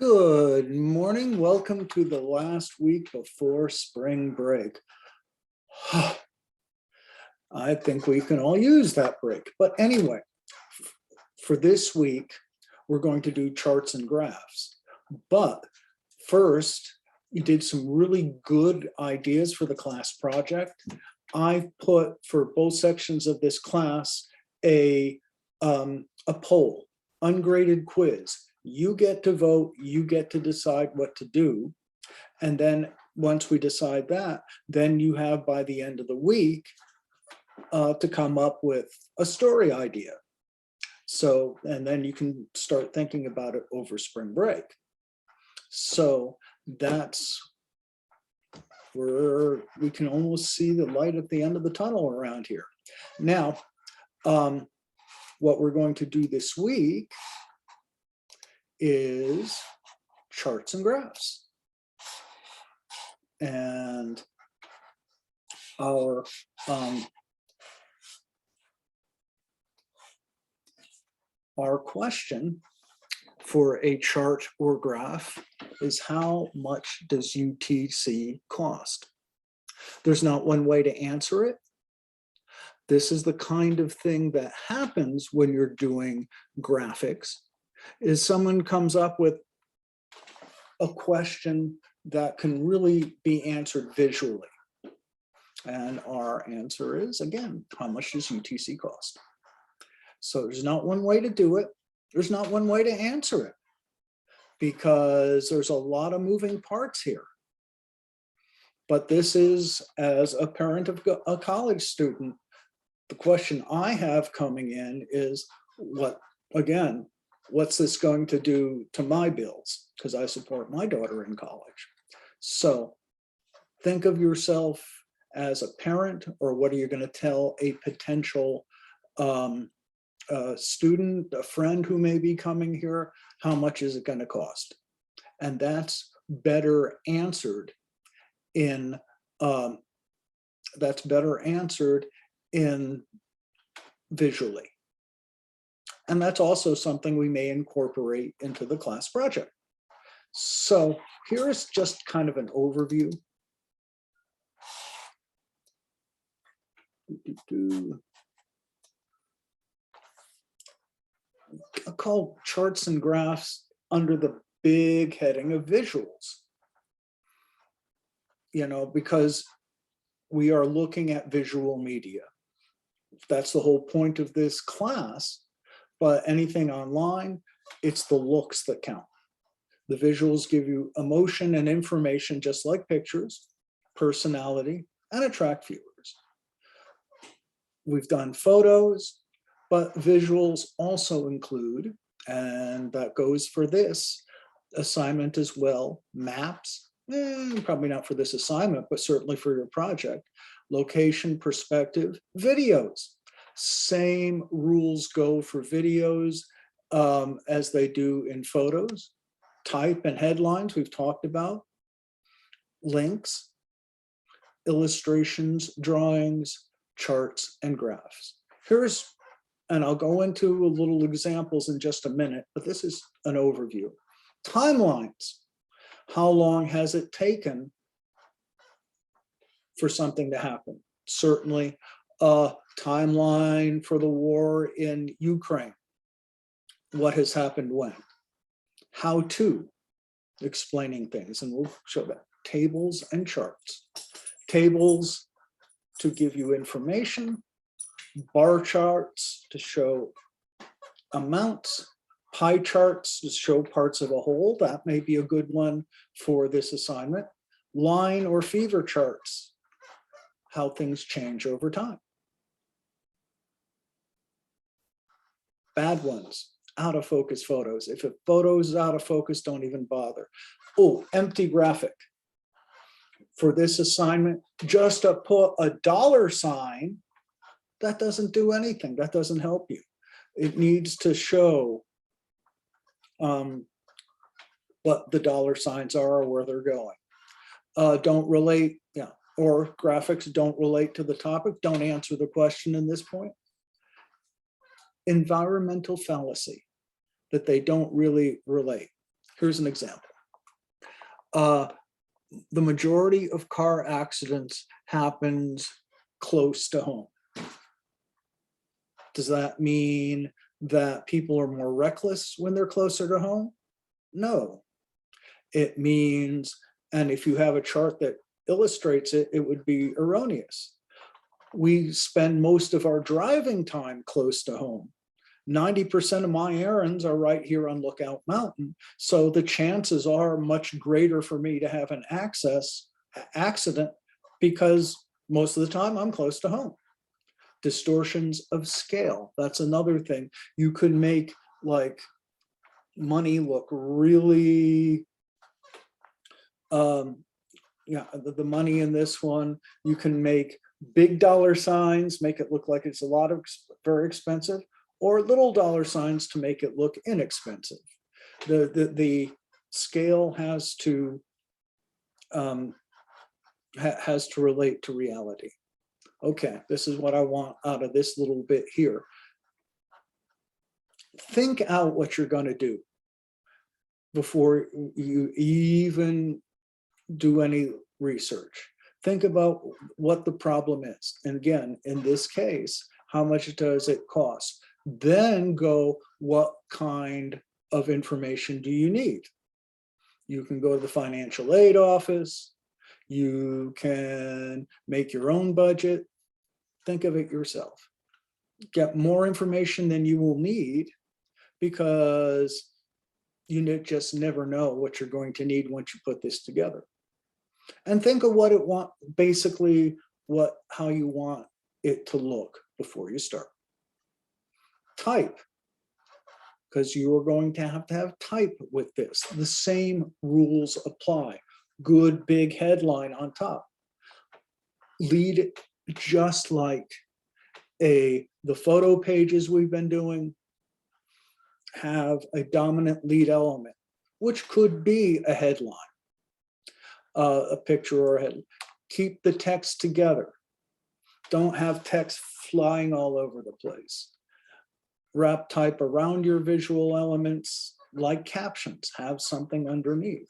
Good morning. Welcome to the last week before spring break. I think we can all use that break. But anyway, for this week, we're going to do charts and graphs. But first, you did some really good ideas for the class project. I've put for both sections of this class a poll, ungraded quiz. You get to vote, you get to decide what to do. And then once we decide that, then you have by the end of the week to come up with a story idea. So, and then you can start thinking about it over spring break. So that's where we can almost see the light at the end of the tunnel around here. Now, what we're going to do this week is charts and graphs. And our question for a chart or graph is, how much does UTC cost? There's not one way to answer it. This is the kind of thing that happens when you're doing graphics, is someone comes up with a question that can really be answered visually. And our answer is, again, how much does UTC cost? So there's not one way to do it. There's not one way to answer it, because there's a lot of moving parts here. But this is, as a parent of a college student, the question I have coming in is, what's this going to do to my bills? Because I support my daughter in college. So think of yourself as a parent, or what are you going to tell a potential student, a friend who may be coming here? How much is it going to cost? And that's better answered in visually. And that's also something we may incorporate into the class project. So here's just kind of an overview. I'll call charts and graphs under the big heading of visuals. Because we are looking at visual media. That's the whole point of this class. But anything online, it's the looks that count. The visuals give you emotion and information, just like pictures, personality, and attract viewers. We've done photos, but visuals also include, and that goes for this assignment as well, maps. Probably not for this assignment, but certainly for your project. Location, perspective, videos. Same rules go for videos as they do in photos. Type and headlines we've talked about. Links, illustrations, drawings, charts, and graphs. And I'll go into a little examples in just a minute, but this is an overview. Timelines. How long has it taken for something to happen? Certainly a timeline for the war in Ukraine. What has happened when? How to, explaining things, and we'll show that. Tables and charts. Tables to give you information, bar charts to show amounts, pie charts to show parts of a whole. That may be a good one for this assignment. Line or fever charts, how things change over time. Bad ones, out of focus photos. If a photo is out of focus, don't even bother. Oh, empty graphic. For this assignment, just to put a $sign, that doesn't do anything. That doesn't help you. It needs to show what the $signs are or where they're going. Don't relate, or graphics don't relate to the topic, don't answer the question in this point. Environmental fallacy, that they don't really relate. Here's an example. The majority of car accidents happens close to home. Does that mean that people are more reckless when they're closer to home? No. It means, and if you have a chart that illustrates it, it would be erroneous. We spend most of our driving time close to home. 90% of my errands are right here on Lookout Mountain. So the chances are much greater for me to have an accident because most of the time I'm close to home. Distortions of scale, that's another thing. You could make like money look really, yeah, the money in this one, you can make big dollar signs, make it look like it's a lot of very expensive, or little dollar signs to make it look inexpensive. The scale has to relate to reality. Okay, this is what I want out of this little bit here. Think out what you're going to do before you even do any research. Think about what the problem is. And again, in this case, how much does it cost? Then go, what kind of information do you need? You can go to the financial aid office. You can make your own budget. Think of it yourself. Get more information than you will need because you just never know what you're going to need once you put this together. And think of what it want, basically how you want it to look before you start. Type, because you are going to have type with this. The same rules apply. Good big headline on top. Lead just like the photo pages we've been doing have a dominant lead element, which could be a headline, a picture or a headline. Keep the text together. Don't have text flying all over the place. Wrap type around your visual elements like captions, have something underneath.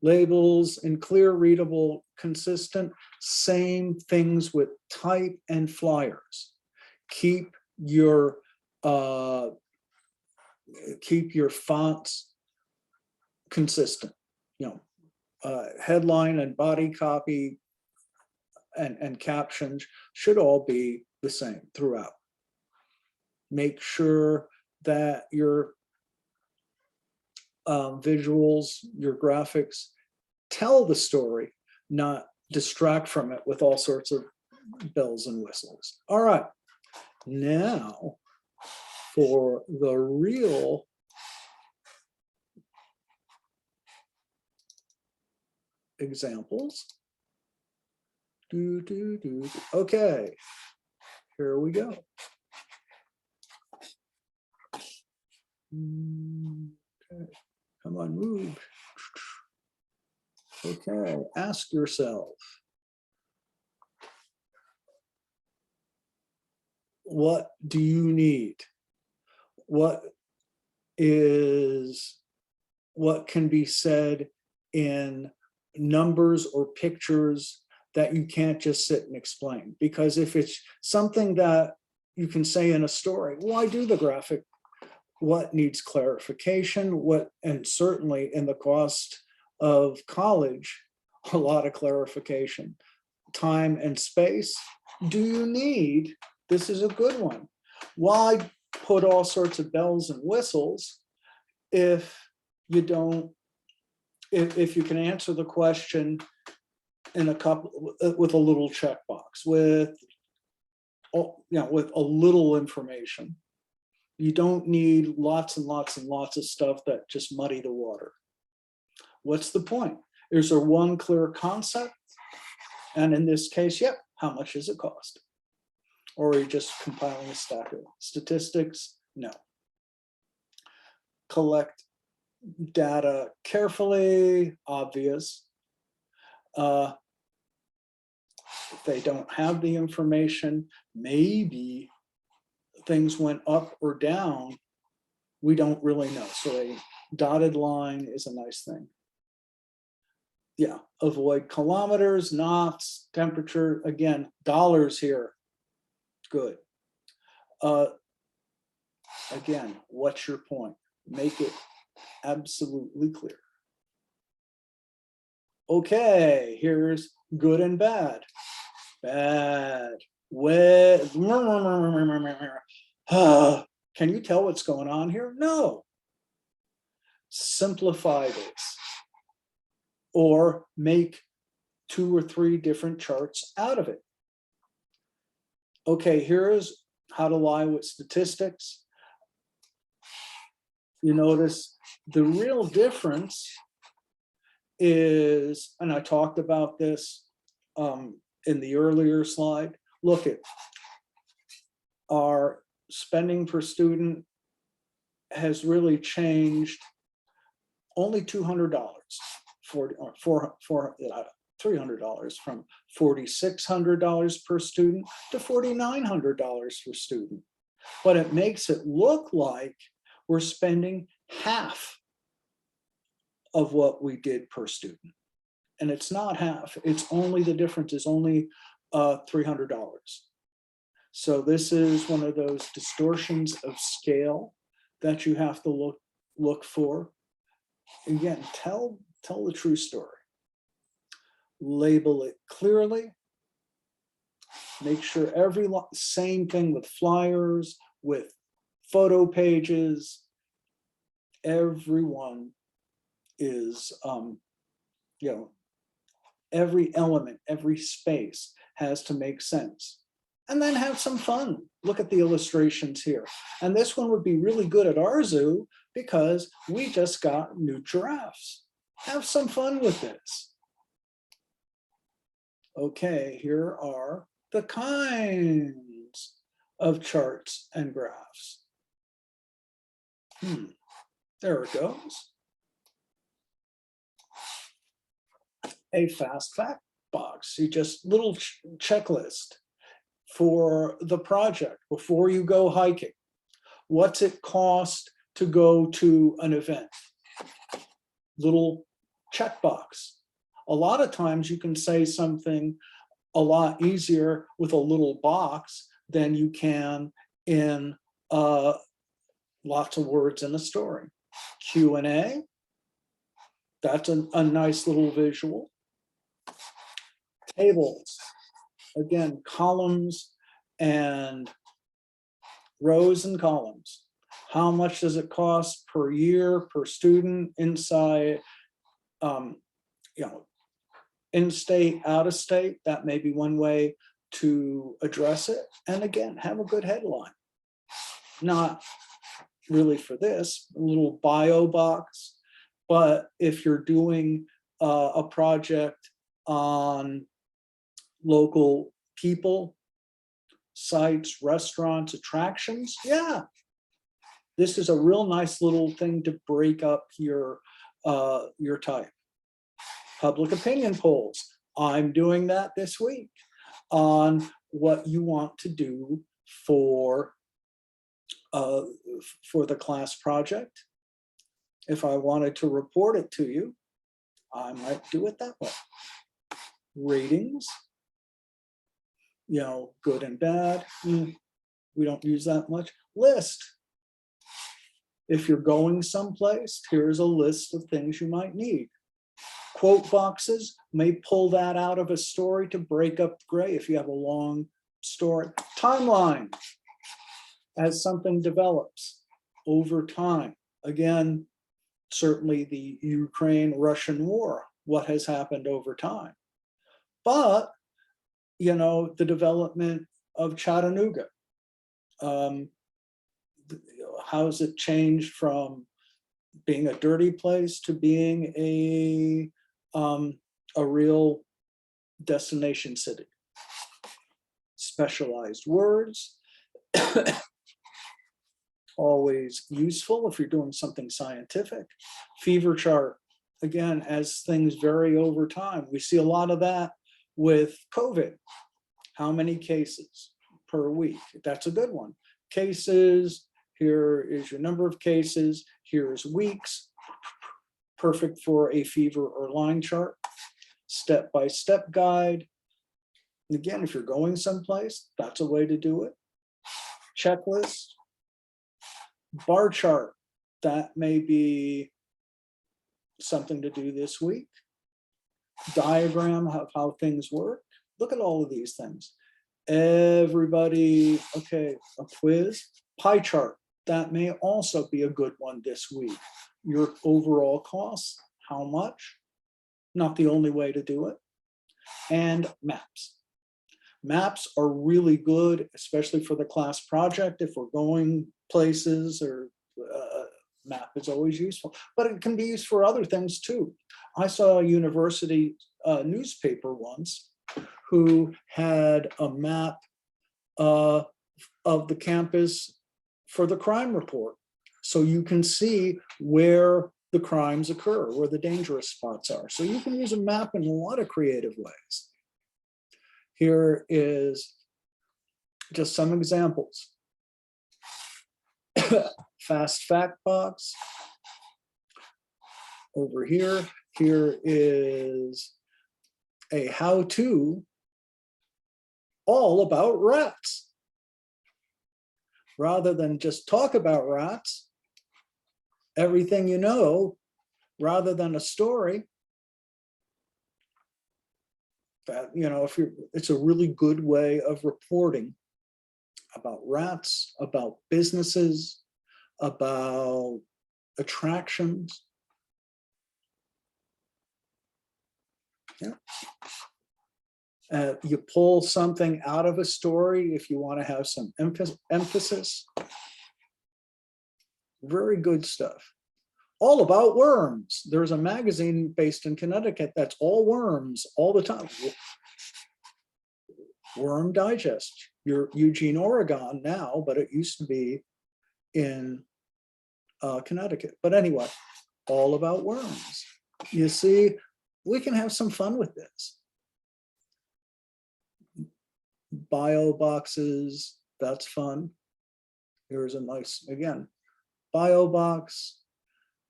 Labels in clear, readable, consistent, same things with type and flyers. Keep your fonts consistent. Headline and body copy and captions should all be the same throughout. Make sure that your visuals, your graphics tell the story, not distract from it with all sorts of bells and whistles. All right, now for the real examples. Okay, here we go. Okay, come on, move. Okay, ask yourself, what do you need? What can be said in numbers or pictures that you can't just sit and explain? Because if it's something that you can say in a story, why do the graphic? What needs clarification? And certainly in the cost of college, a lot of clarification. Time and space. Do you need? This is a good one. Why put all sorts of bells and whistles if you don't? If you can answer the question in a couple with a little checkbox, with a little information. You don't need lots and lots and lots of stuff that just muddy the water. What's the point? Is there one clear concept? And in this case, yep, how much does it cost? Or are you just compiling a stack of statistics? No. Collect data carefully, obvious. If they don't have the information, maybe things went up or down, we don't really know. So they Dotted line is a nice thing. Yeah, avoid kilometers, knots, temperature, again, dollars here. Good. Again, what's your point? Make it absolutely clear. Okay, here's good and bad. Bad. With can you tell what's going on here? No. Simplify this. Or make 2 or 3 different charts out of it. Okay, here's how to lie with statistics. You notice the real difference is, and I talked about this in the earlier slide, look at our spending per student has really changed only $200 $300 from $4,600 per student to $4,900 per student. But it makes it look like we're spending half of what we did per student. And it's not half, it's only, the difference is only $300. So this is one of those distortions of scale that you have to look for. Again, tell the true story. Label it clearly. Make sure same thing with flyers, with photo pages. Everyone is, every element, every space has to make sense. And then have some fun. Look at the illustrations here. And this one would be really good at our zoo because we just got new giraffes. Have some fun with this. Okay, here are the kinds of charts and graphs. There it goes. A fast fact box, you just little checklist for the project before you go hiking. What's it cost to go to an event? Little checkbox. A lot of times you can say something a lot easier with a little box than you can in lots of words in a story. Q&A, that's a nice little visual. Tables, again, columns and rows and columns. How much does it cost per year, per student, inside, in-state, out-of-state? That may be one way to address it. And again, have a good headline. Not really for this, a little bio box, but if you're doing a project on local people, sites, restaurants, attractions, yeah. This is a real nice little thing to break up your type. Public opinion polls. I'm doing that this week on what you want to do for the class project. If I wanted to report it to you, I might do it that way. Ratings, good and bad. We don't use that much. List. If you're going someplace, here's a list of things you might need. Quote boxes, may pull that out of a story to break up the gray if you have a long story. Timeline, as something develops over time. Again, certainly the Ukraine-Russian war, what has happened over time. But, the development of Chattanooga, how's it changed from being a dirty place to being a real destination city? Specialized words, always useful if you're doing something scientific. Fever chart, again, as things vary over time. We see a lot of that with COVID. How many cases per week? That's a good one. Cases, here is your number of cases, here's weeks. perfect for a fever or line chart. Step-by-step guide. Again, if you're going someplace, that's a way to do it. Checklist. Bar chart, that may be something to do this week. Diagram of how things work. Look at all of these things. Everybody, okay, a quiz. Pie chart, that may also be a good one this week. Your overall costs, how much? Not the only way to do it. And maps. Maps are really good, especially for the class project. If we're going places, or map is always useful, but it can be used for other things too. I saw a university newspaper once who had a map of the campus for the crime report. So you can see where the crimes occur, where the dangerous spots are. So you can use a map in a lot of creative ways. Here is just some examples. Fast fact box. Over here is a how-to all about rats. Rather than just talk about rats, everything you know, rather than a story. That, you know, it's a really good way of reporting about rats, about businesses, about attractions. Yeah. You pull something out of a story if you want to have some emphasis. Very good stuff. All about worms. There's a magazine based in Connecticut that's all worms all the time. Worm Digest. You're Eugene, Oregon now, but it used to be in Connecticut. But anyway, all about worms. You see, we can have some fun with this. Bio boxes, that's fun. Here's a nice, again, bio box.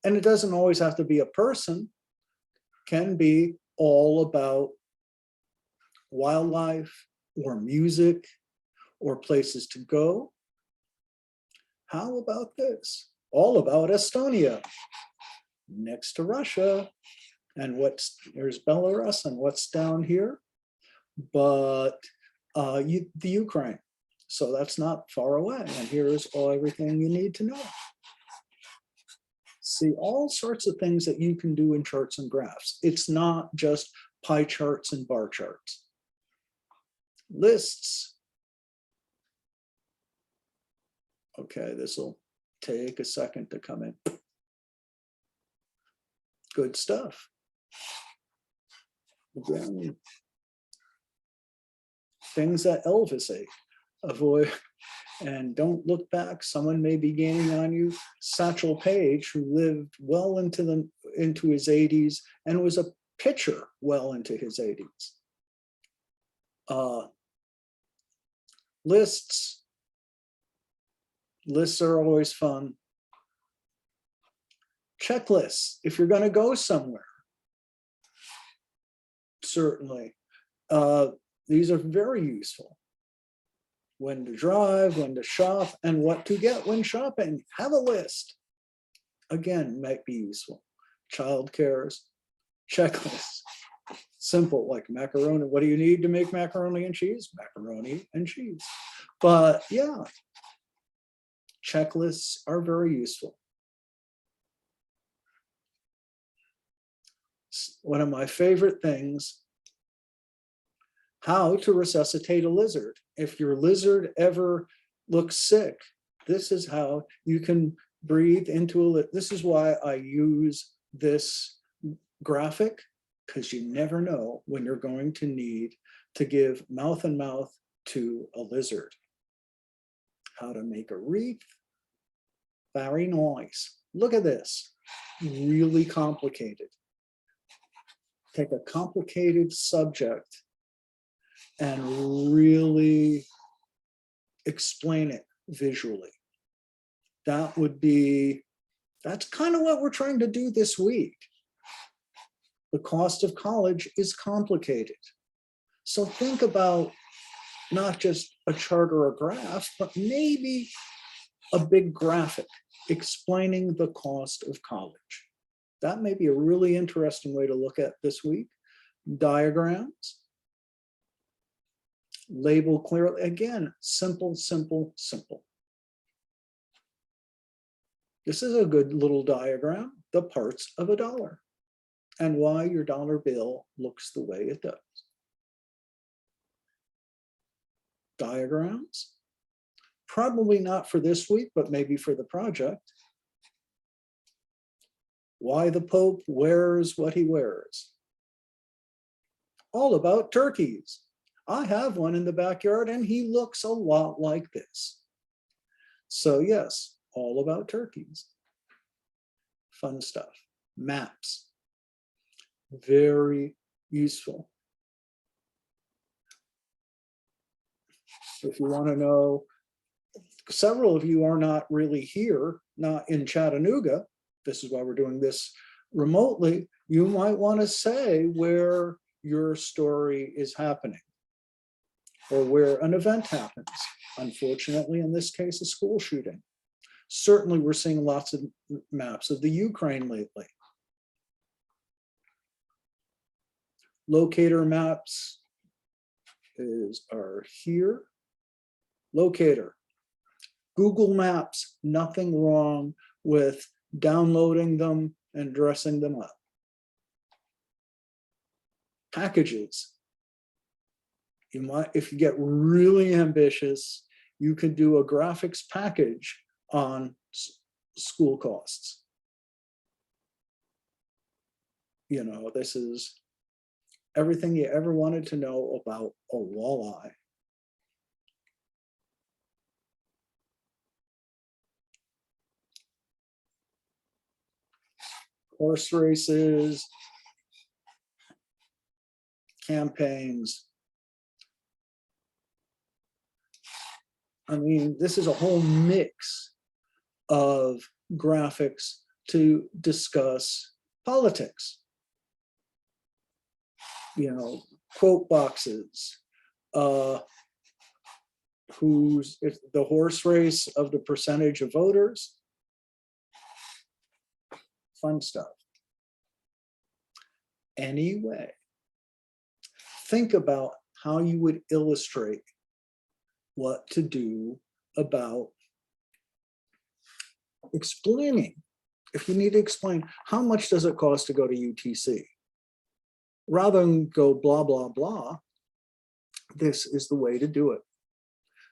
And it doesn't always have to be a person. Can be all about wildlife or music or places to go. How about this? All about Estonia, next to Russia. And there's Belarus and what's down here, but the Ukraine. So that's not far away. And here's everything you need to know. See, all sorts of things that you can do in charts and graphs. It's not just pie charts and bar charts. Lists. Okay, this will take a second to come in. Good stuff. Again, things that Elvis ate. Avoid and don't look back. Someone may be gaining on you. Satchel Paige, who lived well into his 80s and was a pitcher well into his 80s. Lists. Lists are always fun. Checklists, if you're going to go somewhere. Certainly. These are very useful. When to drive, when to shop, and what to get when shopping. Have a list. Again, might be useful. Child cares, checklists. Simple, like macaroni. What do you need to make macaroni and cheese? Macaroni and cheese. But yeah, checklists are very useful. One of my favorite things, how to resuscitate a lizard. If your lizard ever looks sick, this is how you can breathe into this is why I use this graphic, because you never know when you're going to need to give mouth and mouth to a lizard. How to make a wreath. Very nice. Look at this. Really complicated. Take a complicated subject and really explain it visually. That's kind of what we're trying to do this week. The cost of college is complicated. So think about not just a chart or a graph, but maybe a big graphic explaining the cost of college. That may be a really interesting way to look at this week. Diagrams. Label clearly. Again, simple, simple, simple. This is a good little diagram, the parts of a dollar, and why your dollar bill looks the way it does. Diagrams. Probably not for this week, but maybe for the project. Why the Pope wears what he wears. All about turkeys. I have one in the backyard and he looks a lot like this. So yes, all about turkeys. Fun stuff. Maps. Very useful. If you want to know, several of you are not really here, not in Chattanooga. This is why we're doing this remotely. You might want to say where your story is happening or where an event happens. Unfortunately, in this case, a school shooting. Certainly, we're seeing lots of maps of the Ukraine lately. Locator maps are here. Locator. Google Maps, nothing wrong with downloading them and dressing them up. Packages. You might, if you get really ambitious, you can do a graphics package on school costs. You know, this is everything you ever wanted to know about a walleye. Horse races, campaigns. I mean, this is a whole mix of graphics to discuss politics. You know, quote boxes, who's if the horse race of the percentage of voters. Fun stuff. Anyway, think about how you would illustrate what to do about explaining. If you need to explain, how much does it cost to go to UTC? Rather than go blah, blah, blah, this is the way to do it.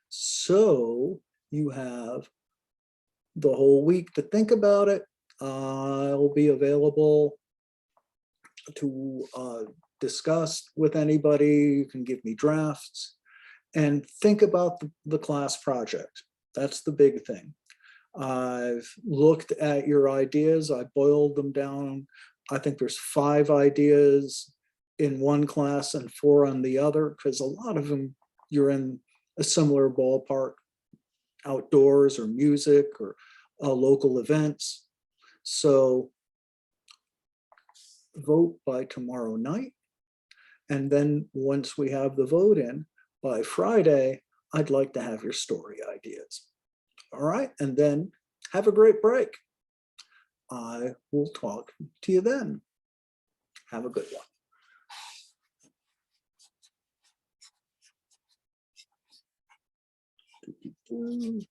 So you have the whole week to think about it. I'll be available to discuss with anybody. You can give me drafts and think about the class project. That's the big thing. I've looked at your ideas. I boiled them down. I think there's 5 ideas in one class and 4 on the other, because a lot of them you're in a similar ballpark, outdoors or music or local events. So vote by tomorrow night. And then once we have the vote in by Friday, I'd like to have your story ideas. All right, and then have a great break. I will talk to you then. Have a good one.